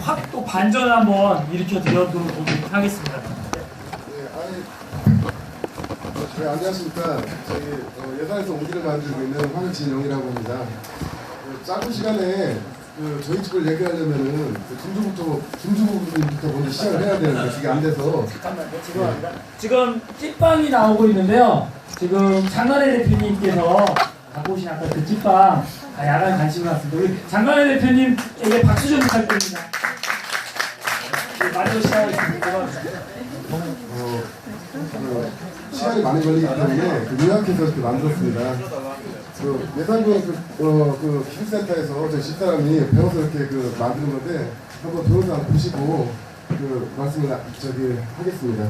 확 또 반전 한번 일으켜 드려도록 하겠습니다. 네, 아니, 저희 안녕하십니까. 저희 예산에서 오기를 만들고 있는 황진영이라고 합니다. 짧은 시간에 저희 집을 얘기하려면은 김주부부터 먼저 시작을 해야 되는데 그게 안 돼서. 잠깐만요. 지금 찐빵이 나오고 있는데요. 지금 장관의 대표님께서 갖고 오신 아까 그 찐빵 야간 간식을 왔습니다. 우리 장관의 대표님에게 박수 좀 부탁드립니다. 마저 시작하겠습니다. 시간이 많이 걸리기 때문에 요약해서 이렇게 만들었습니다. 예산군 기술센터에서 저희 집사람이 배워서 이렇게 만드는 건데 한번 동영상 보시고 말씀을 하겠습니다.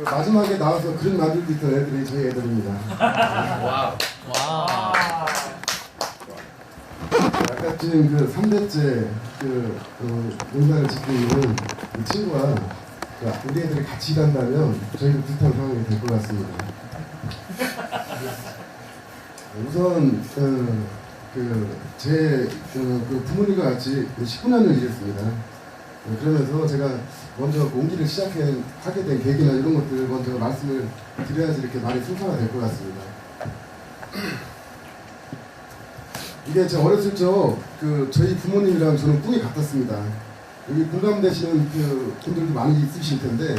그 마지막에 나와서 그림 만들고 있던 애들이 저희 애들입니다. 와우. 아, 아까 지금 그 3대째 농사를 짓고 있는 그 친구와 우리 애들이 같이 간다면 저희도 비슷한 상황이 될 것 같습니다. 우선 제 부모님과 같이 19년을 일했습니다. 그러면서 제가 먼저 공기를 하게 된 계기나 이런 것들을 먼저 말씀을 드려야지 이렇게 말이 순서가 될 것 같습니다. 이게 제가 어렸을 적 저희 부모님이랑 저는 꿈이 같았습니다. 여기 공감되시는 분들도 많이 있으실 텐데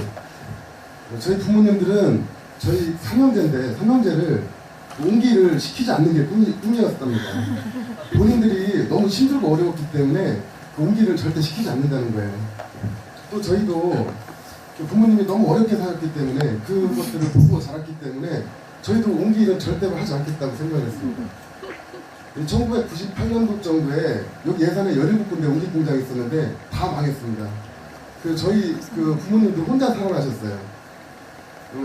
저희 부모님들은 저희 삼형제를 옹기를 시키지 않는 게 꿈이었답니다. 본인들이 너무 힘들고 어려웠기 때문에 옹기를 절대 시키지 않는다는 거예요. 또 저희도 부모님이 너무 어렵게 살았기 때문에 그것들을 보고 자랐기 때문에 저희도 옹기는 절대로 하지 않겠다고 생각을 했습니다. 1998년도 정도에 여기 예산에 17군데 옹기 공장이 있었는데 다 망했습니다. 저희 부모님도 혼자 살아나셨어요.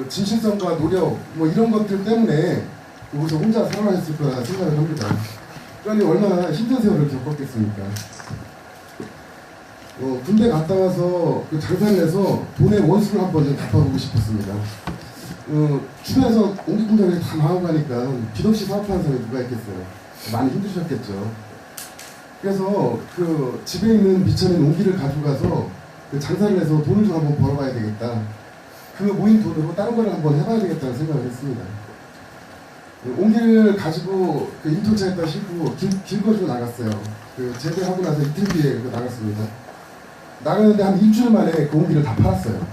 진실성과 노력 뭐 이런 것들 때문에 거기서 혼자 살아나셨을 거라 생각을 합니다. 그러니 얼마나 힘든 세월을 겪었겠습니까? 군대 갔다 와서 장사를 해서 돈의 원수를 한번 좀 갚아보고 싶었습니다. 주변에서 옹기 공장이 다 망하고 가니까 빚없이 사업하는 사람이 누가 있겠어요? 많이 힘드셨겠죠. 그래서 집에 있는 미천인 옹기를 가져가서 장사를 해서 돈을 좀 한번 벌어봐야 되겠다. 그 모인 돈으로 다른 거를 한번 해봐야 되겠다는 생각을 했습니다. 옹기를 가지고 인터차에다 싣고 길 거주로 나갔어요. 제대하고 나서 이틀 뒤에 나갔습니다. 나가는데 한 일주일 만에 그 옹기를 다 팔았어요.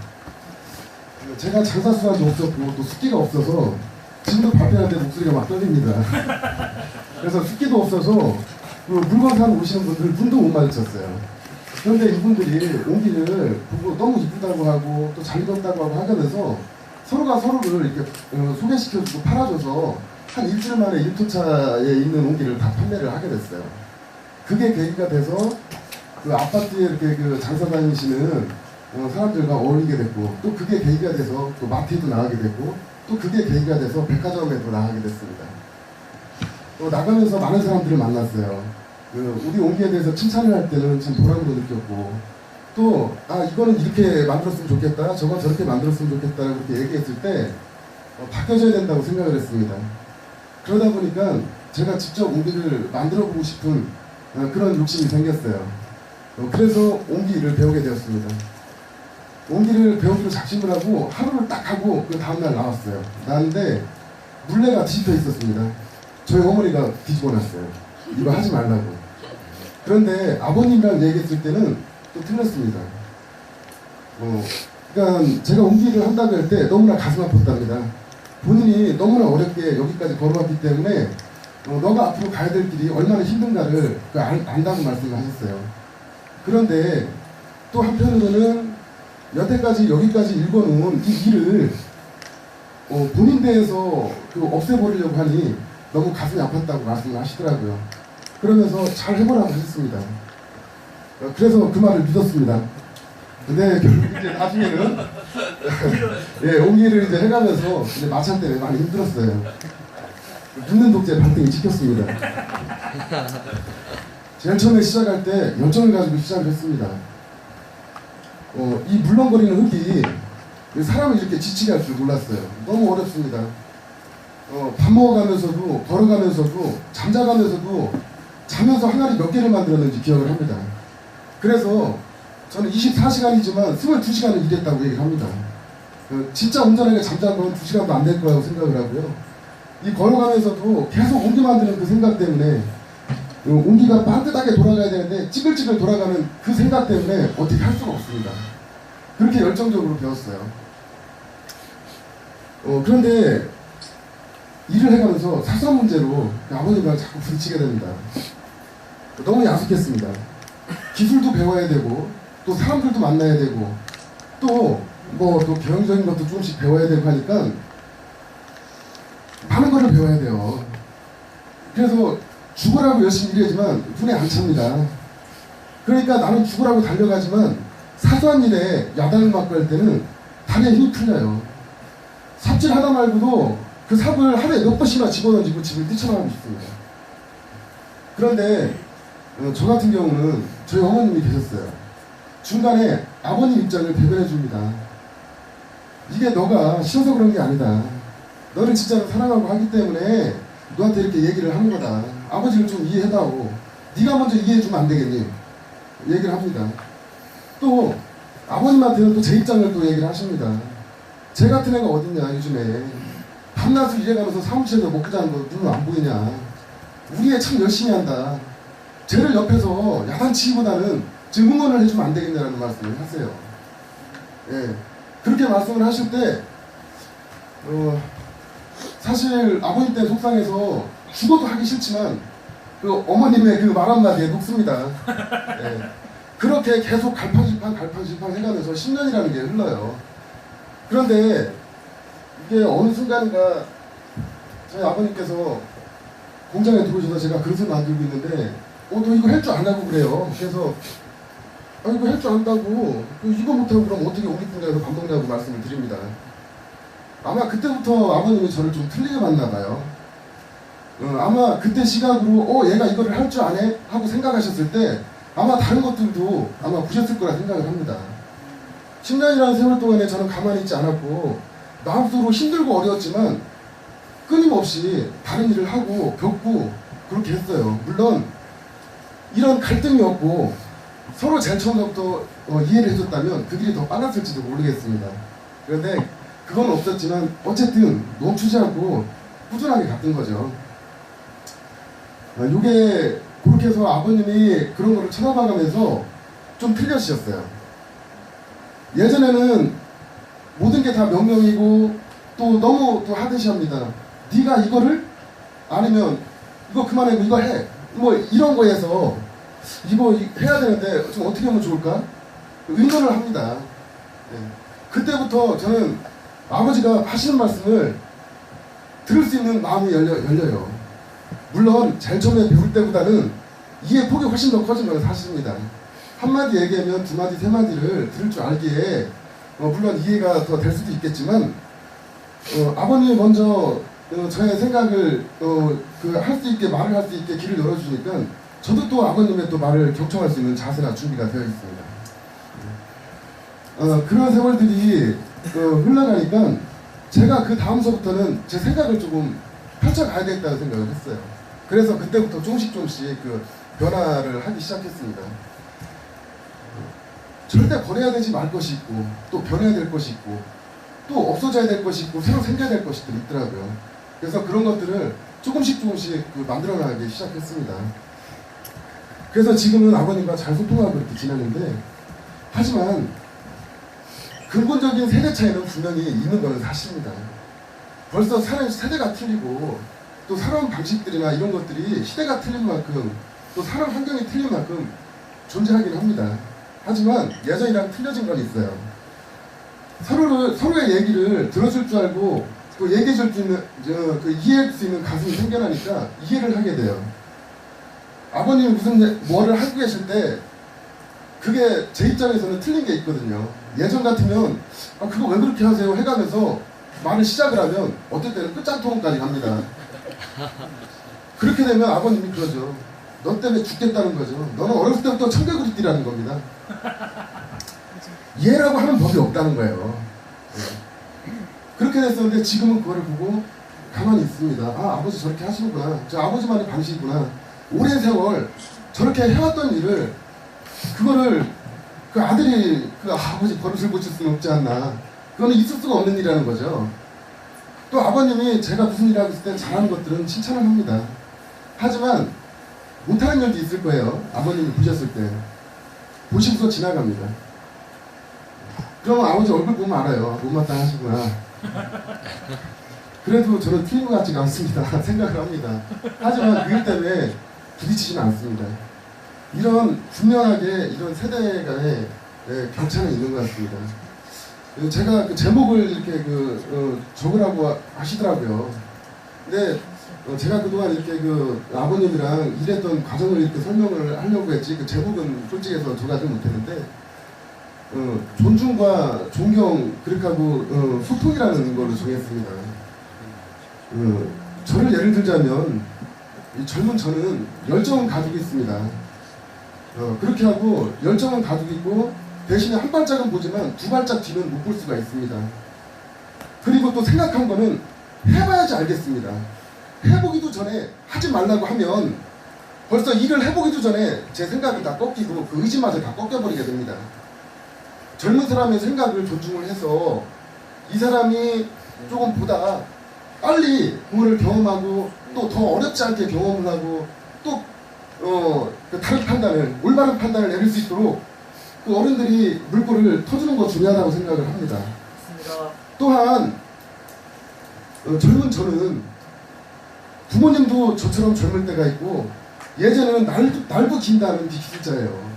제가 장사 수완도 없었고 또 숙기가 없어서 지금도 발표하는데 목소리가 막 떨립니다. 그래서 숙기도 없어서 물건 사러 오시는 분들 눈도 못 마주쳤어요. 그런데 이분들이 옹기를 보고 너무 이쁘다고 하고 또 잘 익었다고 하고 하면서 서로가 서로를 이렇게 소개시켜주고 팔아줘서 한 일주일 만에 일토차에 있는 옹기를 다 판매를 하게 됐어요. 그게 계기가 돼서 아파트에 이렇게 장사 다니시는 사람들과 어울리게 됐고 또 그게 계기가 돼서 또 마트에도 나가게 됐고 또 그게 계기가 돼서 백화점에도 나가게 됐습니다. 또 나가면서 많은 사람들을 만났어요. 우리 옹기에 대해서 칭찬을 할 때는 참 보람도 느꼈고 또 이거는 이렇게 만들었으면 좋겠다 저건 저렇게 만들었으면 좋겠다 그렇게 얘기했을 때 바뀌어져야 된다고 생각을 했습니다. 그러다 보니까 제가 직접 옹기를 만들어 보고 싶은 그런 욕심이 생겼어요. 그래서 옹기를 배우게 되었습니다. 옹기를 배우기로 작심을 하고 하루를 딱 하고 그 다음날 나왔어요. 나왔는데 물레가 뒤집혀 있었습니다. 저희 어머니가 뒤집어 놨어요. 이거 하지 말라고. 그런데 아버님이랑 얘기했을 때는 또 틀렸습니다. 그러니까 제가 옹기를 한다고 할 때 너무나 가슴 아팠답니다. 본인이 너무나 어렵게 여기까지 걸어왔기 때문에 너가 앞으로 가야 될 길이 얼마나 힘든가를 안다고 말씀을 하셨어요. 그런데 또 한편으로는 여태까지 여기까지 읽어놓은 이 일을 본인 대해서 없애버리려고 하니 너무 가슴이 아팠다고 말씀을 하시더라고요. 그러면서 잘 해보라고 하셨습니다. 그래서 그 말을 믿었습니다. 근데 결국 이제 나중에는 예, 옹기를 이제 해가면서 이제 마찬 때문에 많이 힘들었어요. 믿는 독재 발등이 찍혔습니다. 제일 처음에 시작할 때 열정을 가지고 시작을 했습니다. 이 물렁거리는 흙이 사람을 이렇게 지치게 할 줄 몰랐어요. 너무 어렵습니다. 밥 먹어가면서도 걸어가면서도 잠자가면서도 자면서 항아리 몇 개를 만들었는지 기억을 합니다. 그래서 저는 24시간이지만 22시간을 일했다고 얘기를 합니다. 진짜 온전하게 잠자는 건 2시간도 안 될 거라고 생각을 하고요. 이 걸어가면서도 계속 옹기 만드는 그 생각 때문에 옹기가 반듯하게 돌아가야 되는데 찌글찌글 돌아가는 그 생각 때문에 어떻게 할 수가 없습니다. 그렇게 열정적으로 배웠어요. 그런데 일을 해가면서 사소한 문제로 아버님과 자꾸 부딪히게 됩니다. 너무 야속했습니다. 기술도 배워야 되고 또 사람들도 만나야 되고 또 경영적인 것도 조금씩 배워야 되고 하니까 많은 거를 배워야 돼요. 그래서 죽으라고 열심히 일하지만 눈에 안 찹니다. 그러니까 나는 죽으라고 달려가지만 사소한 일에 야단을 맞고 할 때는 다리에 힘이 풀려요. 삽질하다 말고도 그 삽을 하루에 몇 번씩이나 집어던지고 집을 뛰쳐나가고 싶습니다. 그런데 저 같은 경우는 저희 어머님이 계셨어요. 중간에 아버님 입장을 대변해 줍니다. 이게 너가 싫어서 그런 게 아니다. 너를 진짜로 사랑하고 하기 때문에 너한테 이렇게 얘기를 하는 거다. 아버지를 좀 이해해다오. 네가 먼저 이해해주면 안 되겠니? 얘기를 합니다. 또 아버님한테는 또 제 입장을 또 얘기를 하십니다. 쟤 같은 애가 어딨냐 요즘에. 밤낮을 일해가면서 사무실에서 먹고 자는 거 눈은 안 보이냐. 우리 애 참 열심히 한다. 쟤를 옆에서 야단치기보다는 지금 응원을 해주면 안 되겠냐라는 말씀을 하세요. 예. 그렇게 말씀을 하실 때 사실 아버님 때 속상해서 죽어도 하기 싫지만 그 어머님의 그 말 한마디에 녹습니다. 예. 그렇게 계속 갈팡질팡 해가면서 10년이라는 게 흘러요. 그런데 이게 어느 순간인가 저희 아버님께서 공장에 들어오셔서 제가 그릇을 만들고 있는데 너 이거 할 줄 안다고 그래요. 그래서 이거 할 줄 안다고 이거 못하고 그럼 어떻게 오기꾼장에서 밥 먹냐고 말씀을 드립니다. 아마 그때부터 아버님이 저를 좀 틀리게 봤나 봐요. 아마 그때 시각으로 얘가 이거를 할 줄 아네? 하고 생각하셨을 때 아마 다른 것들도 아마 보셨을 거라 생각을 합니다. 10년이라는 세월 동안에 저는 가만히 있지 않았고 마음속으로 힘들고 어려웠지만 끊임없이 다른 일을 하고 겪고 그렇게 했어요. 물론 이런 갈등이 없고 서로 제일 처음부터 이해를 해줬다면 그 길이 더 빨랐을지도 모르겠습니다. 그런데 그건 없었지만 어쨌든 멈추지 않고 꾸준하게 갔던 거죠. 요게 그렇게 해서 아버님이 그런 거를 쳐다봐가면서 좀 틀려지셨어요. 예전에는 모든 게 다 명령이고 또 너무 또 하듯이 합니다. 네가 이거를 아니면 이거 그만하고 이거 해. 뭐 이런 거에서 이거 해야 되는데 좀 어떻게 하면 좋을까? 의논을 합니다. 네. 그때부터 저는 아버지가 하시는 말씀을 들을 수 있는 마음이 열려요. 물론 제일 처음에 배울 때보다는 이해 폭이 훨씬 더 커진 건 사실입니다. 한마디 얘기하면 두마디 세마디를 들을 줄 알기에 물론 이해가 더 될 수도 있겠지만 아버님이 먼저 저의 생각을 할 수 있게 말을 할 수 있게 길을 열어주니까 저도 또 아버님의 또 말을 경청할 수 있는 자세나 준비가 되어 있습니다. 그런 세월들이 흘러가니까 제가 그 다음서부터는 제 생각을 조금 펼쳐가야겠다는 생각을 했어요. 그래서 그때부터 조금씩 그 변화를 하기 시작했습니다. 절대 버려야 되지 말 것이 있고 또 변해야 될 것이 있고 또 없어져야 될 것이 있고 새로 생겨야 될 것이 있더라고요. 그래서 그런 것들을 조금씩 만들어 나가기 시작했습니다. 그래서 지금은 아버님과 잘 소통하고 이렇게 지내는데 하지만 근본적인 세대 차이는 분명히 있는 것은 사실입니다. 벌써 사는 세대가 틀리고 또 살아온 방식들이나 이런 것들이 시대가 틀린 만큼 또 살아온 환경이 틀린 만큼 존재하긴 합니다. 하지만 예전이랑 틀려진 건 있어요. 서로의 얘기를 들어줄 줄 알고 또 얘기해 줄 수 있는 이해할 수 있는 가슴이 생겨나니까 이해를 하게 돼요. 아버님이 뭐를 하고 계실 때 그게 제 입장에서는 틀린 게 있거든요. 예전 같으면 그거 왜 그렇게 하세요 해가면서 말을 시작을 하면 어떨 때는 끝장토론까지 갑니다. 그렇게 되면 아버님이 그러죠. 너 때문에 죽겠다는 거죠. 너는 어렸을 때부터 청개구리 띠라는 겁니다. 얘라고 하는 법이 없다는 거예요. 그렇게 됐었는데 지금은 그거를 보고 가만히 있습니다. 아버지 저렇게 하시는구나. 저 아버지만의 방식이구나. 오랜 세월 저렇게 해왔던 일을 그거를 그 아들이 아버지 버릇을 고칠 수는 없지 않나. 그거는 있을 수가 없는 일이라는 거죠. 또 아버님이 제가 무슨 일을 하고 있을 때 잘하는 것들은 칭찬을 합니다. 하지만 못하는 일도 있을 거예요. 아버님이 보셨을 때. 보시고서 지나갑니다. 그러면 아버지 얼굴 보면 알아요. 못마땅하시구나. 그래도 저는 틀린 것 같지가 않습니다. 생각을 합니다. 하지만 그일 때문에 부딪히지는 않습니다. 이런 분명하게 이런 세대 간의 격차는 있는 것 같습니다. 제가 그 제목을 이렇게 적으라고 하시더라고요. 근데 제가 그동안 이렇게 아버님이랑 일했던 과정을 이렇게 설명을 하려고 했지 그 제목은 솔직히 해서 적하지 못했는데 존중과 존경 그렇게 하고 소통이라는 걸로 정했습니다. 저를 예를 들자면 이 젊은 저는 열정은 가지고 있습니다. 그렇게 하고 열정은 가지고 있고 대신에 한 발짝은 보지만 두 발짝 뒤는 못 볼 수가 있습니다. 그리고 또 생각한 거는 해봐야지 알겠습니다. 해보기도 전에 하지 말라고 하면 벌써 일을 해보기도 전에 제 생각이 다 꺾이고 그 의지마저 다 꺾여버리게 됩니다. 젊은 사람의 생각을 존중을 해서 이 사람이 조금 보다 빨리 그거를 경험하고 또 더 어렵지 않게 경험을 하고 또 그 다른 판단을 올바른 판단을 내릴 수 있도록 그 어른들이 물꼬를 터주는 거 중요하다고 생각을 합니다. 또한 젊은 저는 부모님도 저처럼 젊을 때가 있고 예전에는 날도 긴다는 기술자예요.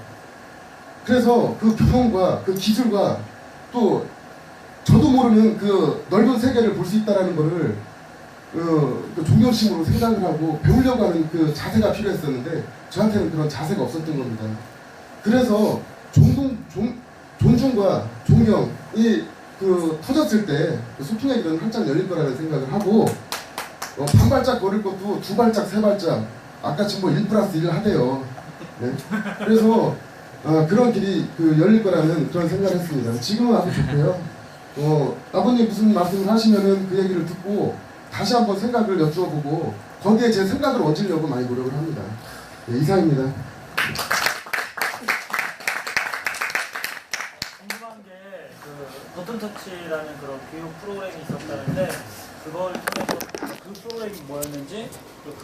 그래서 그 경험과 그 기술과 또 저도 모르는 그 넓은 세계를 볼 수 있다는 것을 그 존경심으로 생각을 하고 배우려고 하는 그 자세가 필요했었는데 저한테는 그런 자세가 없었던 겁니다. 그래서 존중과 존경이 그 터졌을 때 그 소풍의 길은 활짝 열릴 거라는 생각을 하고 한 발짝 걸을 것도 두 발짝 세 발짝 아까 지금 뭐 1+1 하대요. 네? 그래서 그런 길이 그 열릴 거라는 그런 생각을 했습니다. 지금은 아주 좋고요. 아버님 무슨 말씀을 하시면은 그 얘기를 듣고 다시 한번 생각을 여쭈어보고 거기에 제 생각을 얹으려고 많이 노력을 합니다. 네, 이상입니다. 궁금한 게 그 버튼터치라는 그런 교육 프로그램이 있었다는데 그걸 통해서 그 프로그램이 뭐였는지 그거